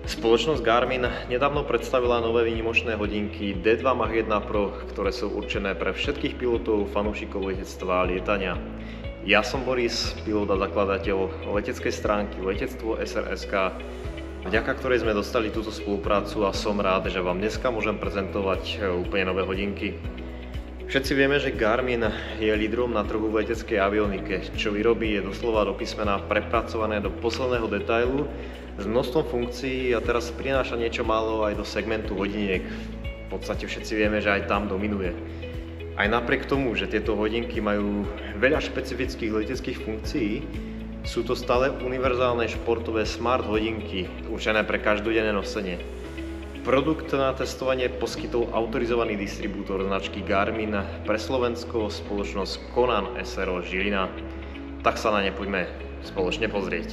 Spoločnosť Garmin nedávno predstavila nové výnimočné hodinky D2 Mach 1 Pro, ktoré sú určené pre všetkých pilotov, fanúšikov letectva a lietania. Ja som Boris, pilot a zakladateľ leteckej stránky Letectvo SRSK, vďaka ktorej sme dostali túto spoluprácu a som rád, že vám dneska môžem prezentovať úplne nové hodinky. Všetci vieme, že Garmin je lídrom na trhu v leteckej avionike. Čo vyrobí, je doslova do písmena prepracované do posledného detailu s množstvom funkcií a teraz prináša niečo málo aj do segmentu hodiniek. V podstate všetci vieme, že aj tam dominuje. Aj napriek tomu, že tieto hodinky majú veľa špecifických leteckých funkcií, sú to stále univerzálne športové smart hodinky, určené pre každodenné nosenie. Produkt na testovanie poskytol autorizovaný distribútor značky Garmin pre Slovensko, spoločnosť Conan SRO Žilina. Tak sa na ne poďme spoločne pozrieť.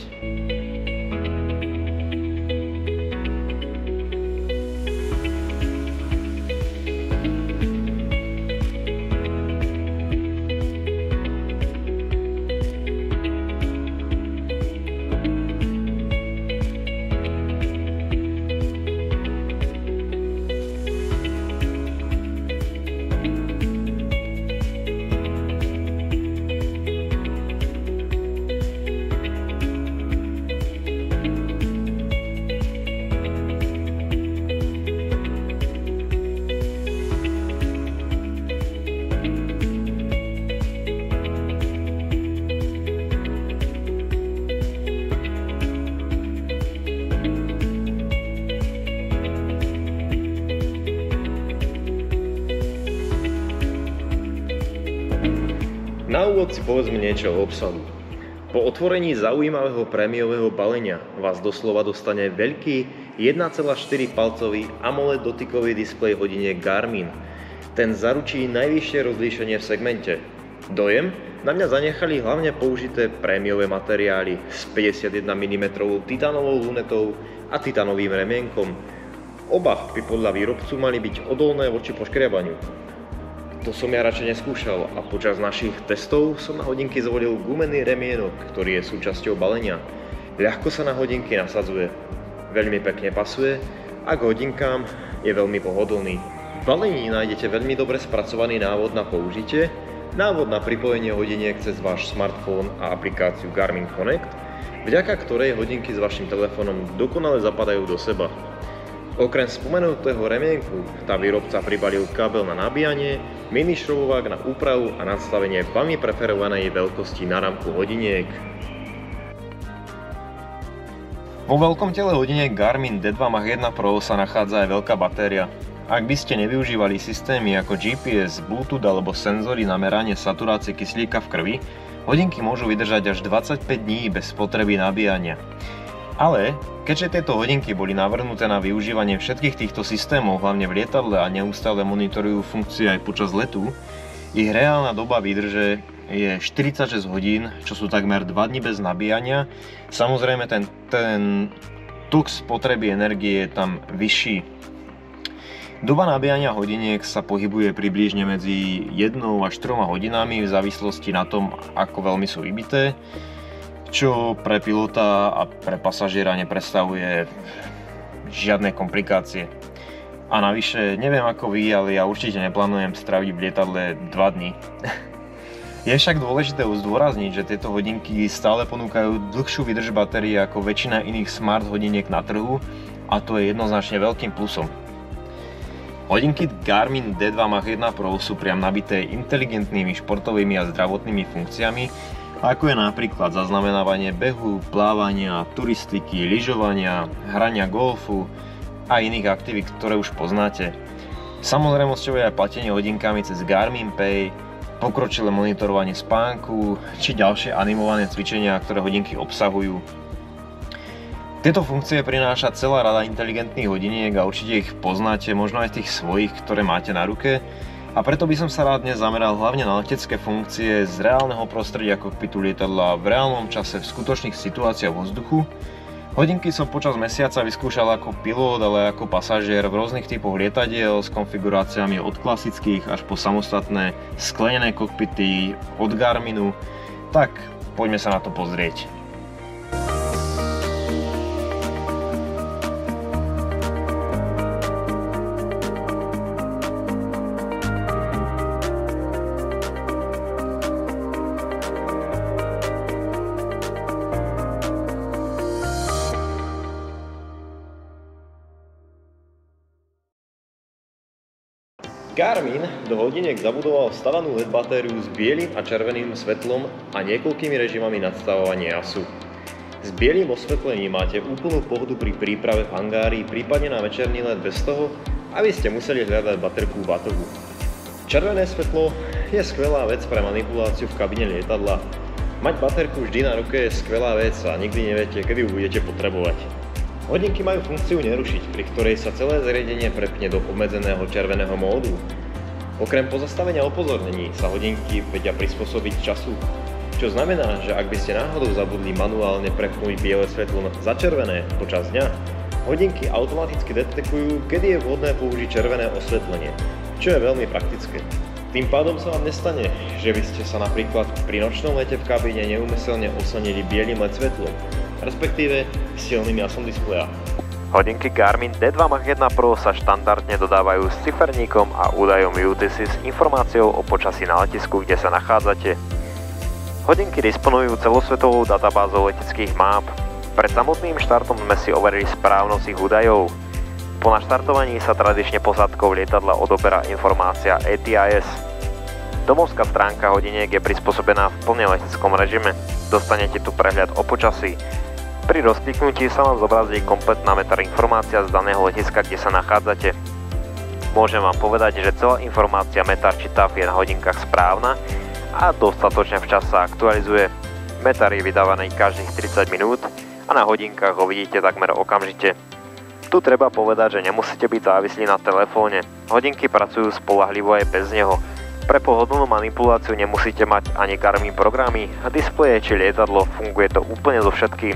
Na úvod si povedzme niečo o obsahu. Po otvorení zaujímavého prémiového balenia vás doslova dostane veľký 1,4-palcový AMOLED dotykový displej hodiniek Garmin. Ten zaručí najvyššie rozlíšenie v segmente. Dojem na mňa zanechali hlavne použité prémiové materiály s 51 mm titánovou lunetou a titánovým remienkom. Oba by podľa výrobcu mali byť odolné voči poškriabaniu. To som ja radšej neskúšal a počas našich testov som na hodinky zvolil gumený remienok, ktorý je súčasťou balenia. Ľahko sa na hodinky nasadzuje, veľmi pekne pasuje a k hodinkám je veľmi pohodlný. V balení nájdete veľmi dobre spracovaný návod na použitie, návod na pripojenie hodiniek cez váš smartfón a aplikáciu Garmin Connect, vďaka ktorej hodinky s vašim telefónom dokonale zapadajú do seba. Okrem spomenutého remienku, tá výrobca pribalil kábel na nabíjanie, mini šroubovák na úpravu a nastavenie vami preferovanej veľkosti na rámku hodiniek. Vo veľkom tele hodiniek Garmin D2 Mach 1 Pro sa nachádza aj veľká batéria. Ak by ste nevyužívali systémy ako GPS, Bluetooth alebo senzory na meranie saturácie kyslíka v krvi, hodinky môžu vydržať až 25 dní bez potreby nabíjania. Ale keďže tieto hodinky boli navrhnuté na využívanie všetkých týchto systémov, hlavne v lietadle a neustále monitorujú funkcie aj počas letu, ich reálna doba výdrže je 46 hodín, čo sú takmer 2 dni bez nabíjania. Samozrejme ten tuk spotreby energie je tam vyšší. Doba nabíjania hodiniek sa pohybuje približne medzi 1 až 3 hodinami v závislosti na tom, ako veľmi sú vybité, čo pre pilota a pre pasažiera nepredstavuje žiadne komplikácie. A navyše, neviem ako vy, ale ja určite neplánujem stráviť v lietadle 2 dní. Je však dôležité zdôrazniť, že tieto hodinky stále ponúkajú dlhšiu vydrž batérie ako väčšina iných smart hodiniek na trhu a to je jednoznačne veľkým plusom. Hodinky Garmin D2 Mach 1 Pro sú priam nabité inteligentnými športovými a zdravotnými funkciami, ako je napríklad zaznamenávanie behu, plávania, turistiky, lyžovania, hrania golfu a iných aktivít, ktoré už poznáte. Samozrejmosťou je aj platenie hodinkami cez Garmin Pay, pokročilé monitorovanie spánku či ďalšie animované cvičenia, ktoré hodinky obsahujú. Tieto funkcie prináša celá rada inteligentných hodiniek a určite ich poznáte, možno aj tých svojich, ktoré máte na ruke. A preto by som sa rád dnes zameral hlavne na letecké funkcie z reálneho prostredia kokpitu lietadla v reálnom čase v skutočných situáciách vo vzduchu. Hodinky som počas mesiaca vyskúšal ako pilot, ale ako pasažier v rôznych typoch lietadiel s konfiguráciami od klasických až po samostatné sklenené kokpity od Garminu. Tak poďme sa na to pozrieť. Garmin do hodiniek zabudoval vstavanú LED batériu s bielým a červeným svetlom a niekoľkými režimami nadstavovania jasu. S bielým osvetlením máte úplnú pohodu pri príprave v hangári, prípadne na večerný let bez toho, aby ste museli hľadať baterku v batohu. Červené svetlo je skvelá vec pre manipuláciu v kabine lietadla. Mať baterku vždy na ruke je skvelá vec a nikdy neviete, kedy ju budete potrebovať. Hodinky majú funkciu nerušiť, pri ktorej sa celé zariadenie prepne do obmedzeného červeného módu. Okrem pozastavenia upozornení sa hodinky vedia prispôsobiť času, čo znamená, že ak by ste náhodou zabudli manuálne prepnúť biele svetlo za červené počas dňa, hodinky automaticky detekujú, kedy je vhodné použiť červené osvetlenie, čo je veľmi praktické. Tým pádom sa vám nestane, že by ste sa napríklad pri nočnom lete v kabíne neúmyselne oslnili bielým LED svetlom, respektíve silným jasom displeja. Hodinky Garmin D2 Mach 1 Pro sa štandardne dodávajú s ciferníkom a údajom UTC s informáciou o počasí na letisku, kde sa nachádzate. Hodinky disponujú celosvetovou databázou leteckých máp. Pred samotným štartom sme si overili správnosť ich údajov. Po naštartovaní sa tradične posádkou lietadla odoberá informácia ATIS. Domovská stránka hodiniek je prispôsobená v plne leteckom režime. Dostanete tu prehľad o počasí. Pri rozkliknutí sa vám zobrazí kompletná metarinformácia z daného letiska, kde sa nachádzate. Môžem vám povedať, že celá informácia metar či TAF je na hodinkách správna a dostatočne včas sa aktualizuje. Metar je vydávaný každých 30 minút a na hodinkách ho vidíte takmer okamžite. Tu treba povedať, že nemusíte byť závislí na telefóne. Hodinky pracujú spoľahlivo aj bez neho. Pre pohodlnú manipuláciu nemusíte mať ani Garmin programy, displeje či lietadlo, funguje to úplne so všetkým.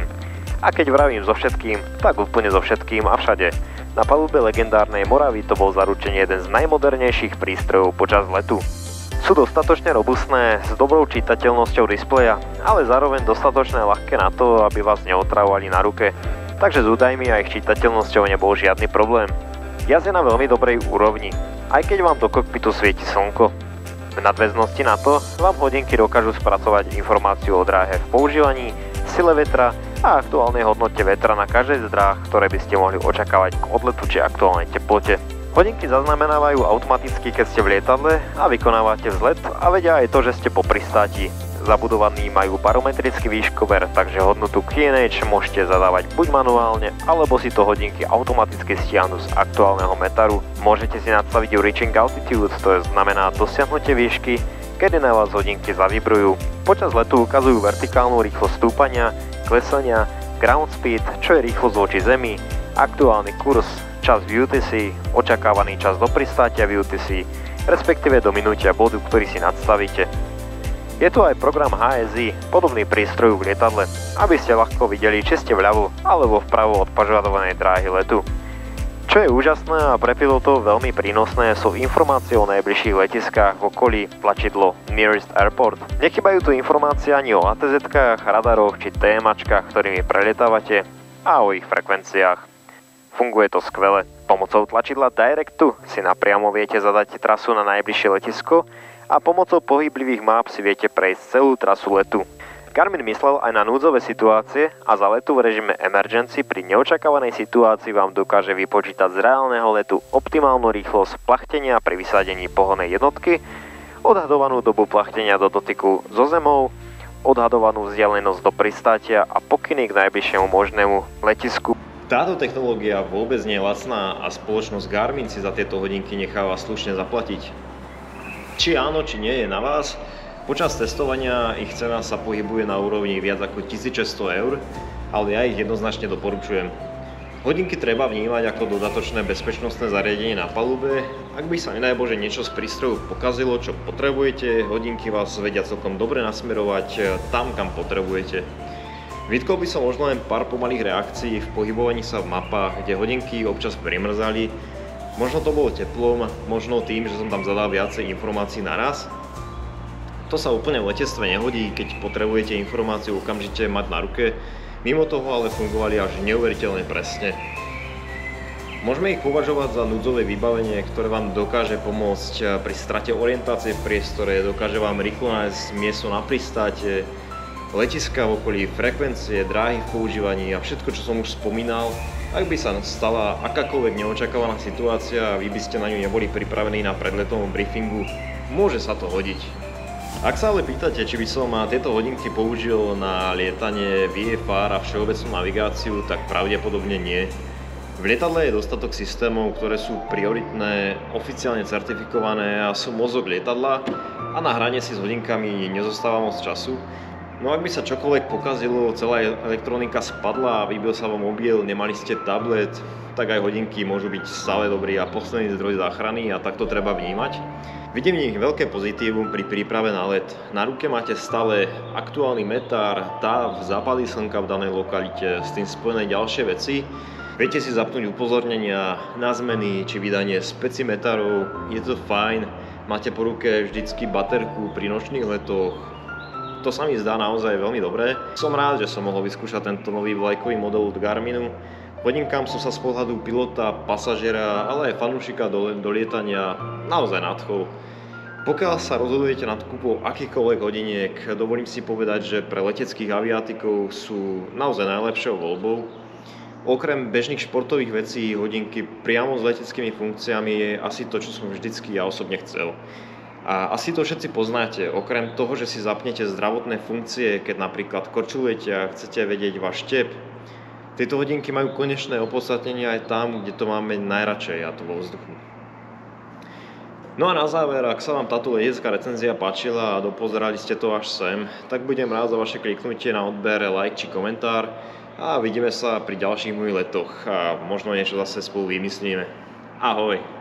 A keď vravím so všetkým, tak úplne so všetkým a všade. Na palube legendárnej Moravy to bol zaručene jeden z najmodernejších prístrojov počas letu. Sú dostatočne robustné, s dobrou čitateľnosťou displeja, ale zároveň dostatočne ľahké na to, aby vás neotravovali na ruke. Takže s údajmi a ich čitateľnosťou nebol žiadny problém. Jazd je na veľmi dobrej úrovni, aj keď vám do kokpitu svieti slnko. V nadväznosti na to vám hodinky dokážu spracovať informáciu o dráhe v používaní, sile vetra a aktuálnej hodnote vetra na každej z dráh, ktoré by ste mohli očakávať k odletu či aktuálnej teplote. Hodinky zaznamenávajú automaticky, keď ste v lietadle a vykonávate vzlet a vedia aj to, že ste po pristáti. Zabudovaní majú barometrický výškover, takže hodnotu QNH môžete zadávať buď manuálne, alebo si to hodinky automaticky stiahnu z aktuálneho metaru. Môžete si nastaviť reaching altitude, to znamená dosiahnutie výšky, kedy na vás hodinky zavibrujú. Počas letu ukazujú vertikálnu rýchlosť stúpania, klesania, ground speed, čo je rýchlosť voči zemi, aktuálny kurz, čas v UTC, očakávaný čas do pristátia v UTC, respektíve do minutia bodu, ktorý si nadstavíte. Je tu aj program HSI, podobný prístroju v lietadle, aby ste ľahko videli, či ste vľavo alebo vpravo od požadovanej dráhy letu. Čo je úžasné a pre pilotov veľmi prínosné, sú informácie o najbližších letiskách v okolí, tlačidlo Nearest Airport. Nechybajú tu informácie ani o ATZ-kách, radaroch či TMAčkách, ktorými prelietávate a o ich frekvenciách. Funguje to skvele. Pomocou tlačidla Directu si napriamo viete zadať trasu na najbližšie letisko a pomocou pohyblivých máp si viete prejsť celú trasu letu. Garmin myslel aj na núdzové situácie a za letu v režime Emergency pri neočakávanej situácii vám dokáže vypočítať z reálneho letu optimálnu rýchlosť plachtenia pri vysadení pohonnej jednotky, odhadovanú dobu plachtenia do dotyku so zemou, odhadovanú vzdialenosť do pristátia a pokyny k najbližšiemu možnému letisku. Táto technológia vôbec nie je lacná a spoločnosť Garmin si za tieto hodinky necháva slušne zaplatiť. Či áno, či nie je na vás. Počas testovania ich cena sa pohybuje na úrovni viac ako 1600 €, ale ja ich jednoznačne doporučujem. Hodinky treba vnímať ako dodatočné bezpečnostné zariadenie na palube. Ak by sa nedaj Bože niečo z prístroju pokazilo, čo potrebujete, hodinky vás vedia celkom dobre nasmerovať tam, kam potrebujete. Vytkol by som možno len pár pomalých reakcií v pohybovaní sa v mapách, kde hodinky občas primrzali. Možno to bolo teplom, možno tým, že som tam zadal viacej informácií naraz. To sa úplne v letectve nehodí, keď potrebujete informáciu okamžite mať na ruke. Mimo toho ale fungovali až neuveriteľne presne. Môžeme ich považovať za núdzové vybavenie, ktoré vám dokáže pomôcť pri strate orientácie v priestore, dokáže vám rýchlo nájsť miesto na pristáte, letiska v okolí, frekvencie, dráhy v používaní a všetko, čo som už spomínal. Ak by sa stala akákoľvek neočakávaná situácia a vy by ste na ňu neboli pripravení na predletovom briefingu, môže sa to hodiť. Ak sa ale pýtate, či by som tieto hodinky použil na lietanie VFR a všeobecnú navigáciu, tak pravdepodobne nie. V lietadle je dostatok systémov, ktoré sú prioritné, oficiálne certifikované a sú mozog lietadla a na hranie si s hodinkami nezostáva moc času. No ak by sa čokoľvek pokazilo, celá elektronika spadla a vybil sa vám mobil, nemali ste tablet, tak aj hodinky môžu byť stále dobrý a posledný zdroj záchrany a tak to treba vnímať. Vidím v nich veľké pozitívum pri príprave na let. Na ruke máte stále aktuálny metár, táv, západy slnka v danej lokalite, s tým spojené ďalšie veci. Viete si zapnúť upozornenia na zmeny či vydanie specimetárov, je to fajn. Máte po ruke vždycky baterku pri nočných letoch. To sa mi zdá naozaj veľmi dobré. Som rád, že som mohol vyskúšať tento nový vlajkový model od Garminu. Hodinkám som sa z pohľadu pilota, pasažiera, ale aj fanúšika do lietania naozaj nadchol. Pokiaľ sa rozhodujete nad kúpou akýchkoľvek hodiniek, dovolím si povedať, že pre leteckých aviatikov sú naozaj najlepšou voľbou. Okrem bežných športových vecí, hodinky priamo s leteckými funkciami je asi to, čo som vždycky ja osobne chcel. A asi to všetci poznáte, okrem toho, že si zapnete zdravotné funkcie, keď napríklad korčulujete a chcete vedieť váš tep. Tieto hodinky majú konečné opodstatnenie aj tam, kde to máme najradšej, a to vo vzduchu. No a na záver, ak sa vám táto letecká recenzia páčila a dopozerali ste to až sem, tak budem rád za vaše kliknutie na odber, like či komentár a vidíme sa pri ďalších mojich letoch a možno niečo zase spolu vymyslíme. Ahoj!